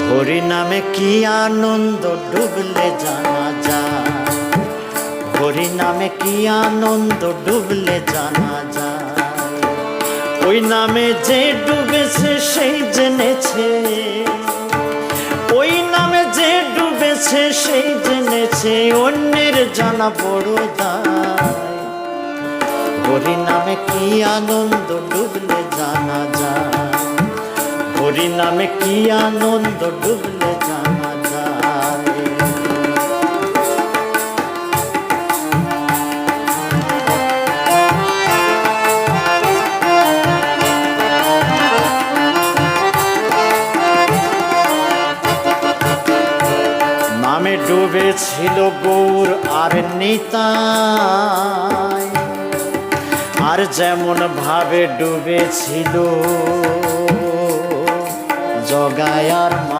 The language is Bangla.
হরি নামে কি আনন্দ ডুবলে জানা যায়, হরি নামে কি আনন্দ ডুবলে জানা যায়। ওই নামে যে ডুবেছে সেই জেনেছে, ওই নামে যে ডুবেছে সেই জেনেছে, অন্যের জানা বড় দায়। হরি নামে কি আনন্দ ডুবলে জানা যায়, হরি নামে কি আনন্দ ডুবলে জানা যায়। নামে ডুবেছিল গৌর আর নিতাই, আর যেমন ভাবে ডুবেছিল জগায় আর